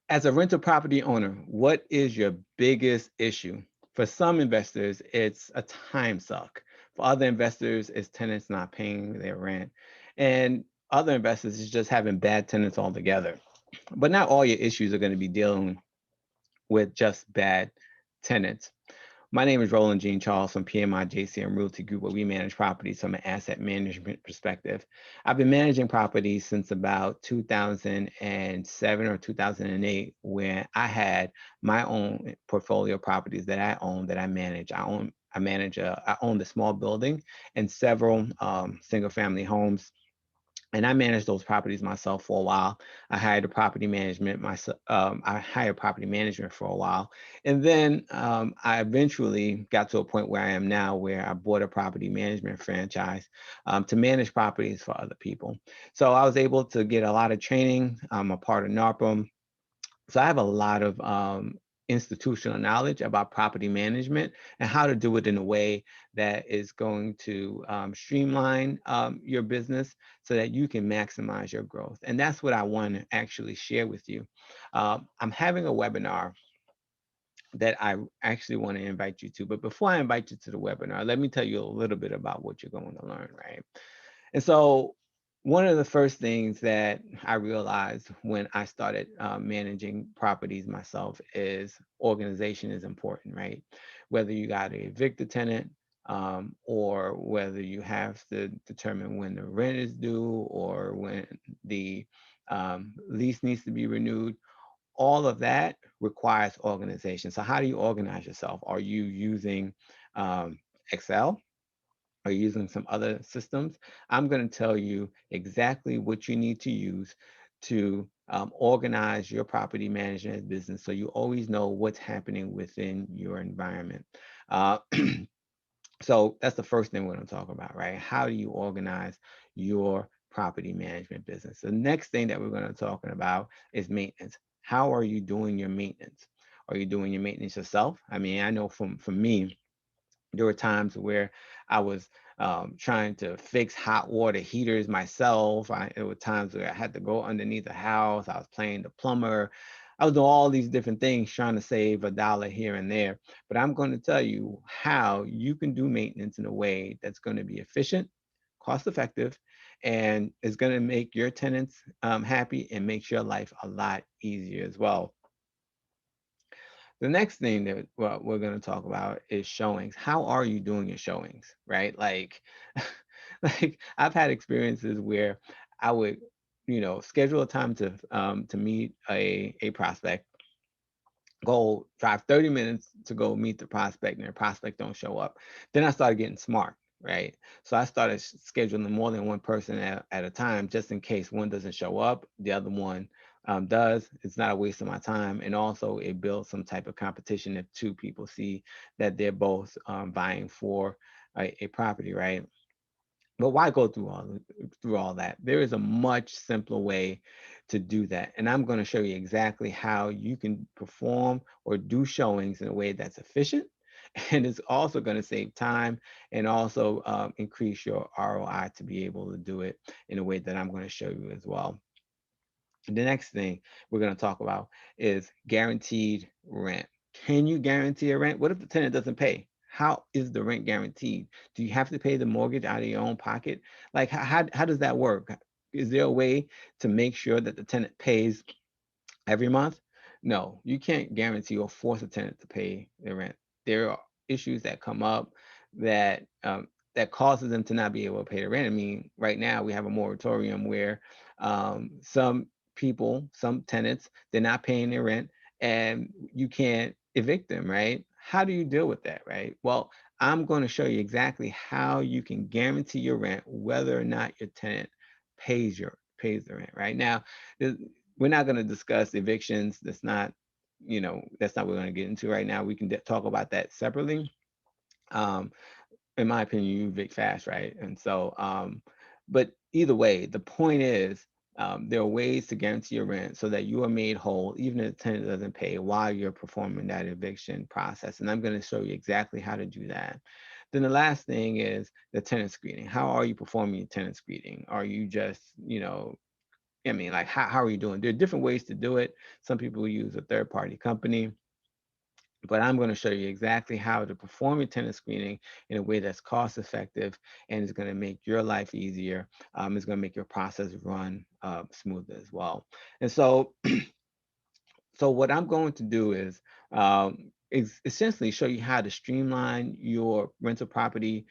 As a rental property owner, what is your biggest issue? For some investors, it's a time suck. For other investors, it's tenants not paying their rent. And other investors is just having bad tenants altogether. But not all your issues are going to be dealing with just bad tenants. My name is Roland Jean Charles from PMI JCM Realty Group, where we manage properties from an asset management perspective. I've been managing properties since about 2007 or 2008, where I had my own portfolio of properties that I own, that I manage. I own the small building and several single family homes, and I managed those properties myself for a while. I hired property management for a while, and then I eventually got to a point where I am now, where I bought a property management franchise to manage properties for other people. So I was able to get a lot of training. I'm a part of NARPM, so I have a lot of institutional knowledge about property management and how to do it in a way that is going to streamline your business so that you can maximize your growth. And that's what I want to actually share with you. I'm having a webinar that I actually want to invite you to. But before I invite you to the webinar, let me tell you a little bit about what you're going to learn, right? And so one of the first things that I realized when I started managing properties myself is organization is important, right? Whether you got to evict a tenant, or whether you have to determine when the rent is due or when the lease needs to be renewed, all of that requires organization. So how do you organize yourself? Are you using Excel? Are you using some other systems? I'm going to tell you exactly what you need to use to organize your property management business, so you always know what's happening within your environment. Uh, so that's the first thing we're going to talk about, right? How do you organize your property management business? The next thing that we're going to talk about is maintenance. How are you doing your maintenance? Are you doing your maintenance yourself? I mean, I know for me, there were times where I was trying to fix hot water heaters myself. There were times where I had to go underneath the house. I was playing the plumber. I was doing all these different things trying to save a dollar here and there. But I'm going to tell you how you can do maintenance in a way that's going to be efficient, cost effective, and is going to make your tenants happy and makes your life a lot easier as well. The next thing that we're going to talk about is showings. How are you doing your showings, right? Like, like I've had experiences where I would, schedule a time to meet a prospect, go drive 30 minutes to go meet the prospect, and the prospect don't show up. Then I started getting smart, right? So I started scheduling more than one person at a time, just in case one doesn't show up, the other one does. It's not a waste of my time. And also it builds some type of competition if two people see that they're both vying for a property, right? But why go through all that? There is a much simpler way to do that. And I'm going to show you exactly how you can perform or do showings in a way that's efficient. And it's also going to save time and also increase your ROI to be able to do it in a way that I'm going to show you as well. The next thing we're going to talk about is guaranteed rent. Can you guarantee a rent? What if the tenant doesn't pay? How is the rent guaranteed? Do you have to pay the mortgage out of your own pocket? Like, how does that work? Is there a way to make sure that the tenant pays every month? No, you can't guarantee or force a tenant to pay their rent. There are issues that come up that that causes them to not be able to pay the rent. I mean, right now we have a moratorium where some people, some tenants, they're not paying their rent, and you can't evict them, right? How do you deal with that, right? Well, I'm going to show you exactly how you can guarantee your rent, whether or not your tenant pays the rent. Right now, we're not going to discuss evictions. That's not what we're going to get into right now. We can talk about that separately. Um, in my opinion, you evict fast, right? And so, but either way, the point is, there are ways to guarantee your rent so that you are made whole, even if the tenant doesn't pay, while you're performing that eviction process. And I'm going to show you exactly how to do that. Then the last thing is the tenant screening. How are you performing your tenant screening? Are you just, I mean, like, how are you doing? There are different ways to do it. Some people use a third party company, but I'm going to show you exactly how to perform your tenant screening in a way that's cost effective and is going to make your life easier. It's going to make your process run smoother as well. And so what I'm going to do is essentially show you how to streamline your rental property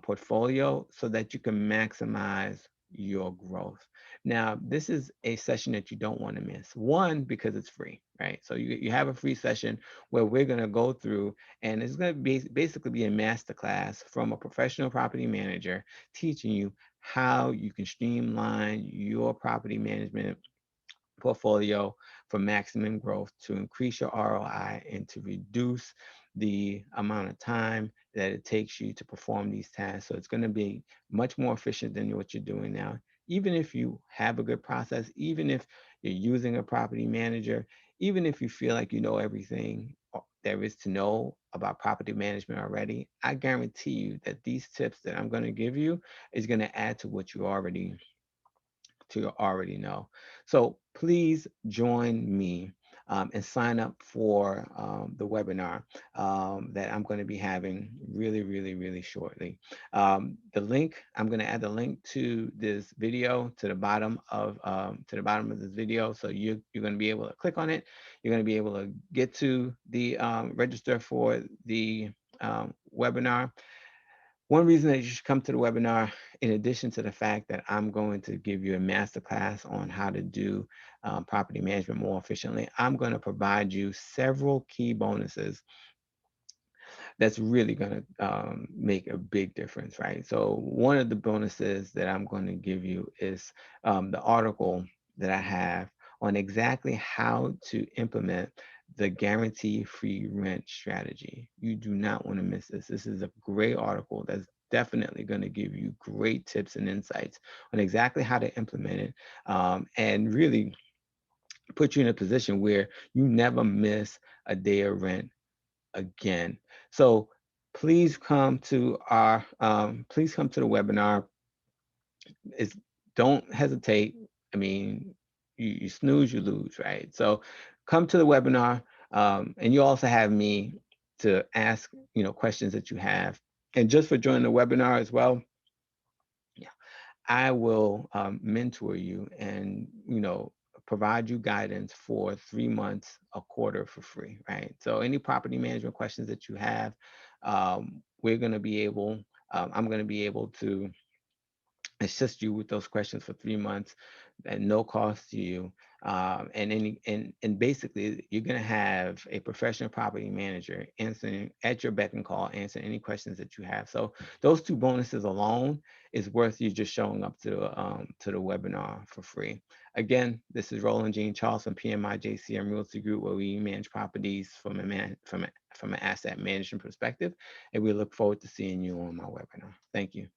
portfolio so that you can maximize your growth. Now, this is a session that you don't want to miss. One, because it's free, right? So you have a free session where we're going to go through, and it's going to be basically be a masterclass from a professional property manager teaching you how you can streamline your property management portfolio for maximum growth, to increase your ROI, and to reduce the amount of time that it takes you to perform these tasks. So it's going to be much more efficient than what you're doing now. Even if you have a good process, even if you're using a property manager, even if you feel like you know everything there is to know about property management already, I guarantee you that these tips that I'm going to give you is going to add to what you already know. So please join me and sign up for the webinar that I'm going to be having really, really, really shortly. The link, I'm going to add the link to this video to the bottom of this video. So you're going to be able to click on it. You're going to be able to get to the register for the webinar. One reason that you should come to the webinar, in addition to the fact that I'm going to give you a masterclass on how to do property management more efficiently, I'm going to provide you several key bonuses that's really going to make a big difference, right? So one of the bonuses that I'm going to give you is the article that I have on exactly how to implement the guarantee free rent strategy. You do not want to miss this. This is a great article that's definitely going to give you great tips and insights on exactly how to implement it, and really put you in a position where you never miss a day of rent again. So please come to the webinar. It's, don't hesitate. I mean, you snooze, you lose, right? So come to the webinar, and you also have me to ask, questions that you have. And just for joining the webinar as well, yeah, I will mentor you and, provide you guidance for 3 months, a quarter for free, right? So any property management questions that you have, we're going to be able, I'm going to be able to assist you with those questions for 3 months at no cost to you. And basically you're going to have a professional property manager answering at your beck and call, answering any questions that you have. So those two bonuses alone is worth you just showing up to the webinar for free. Again, this is Roland Jean Charles from PMI JCM Realty Group, where we manage properties from from an asset management perspective. And we look forward to seeing you on my webinar. Thank you.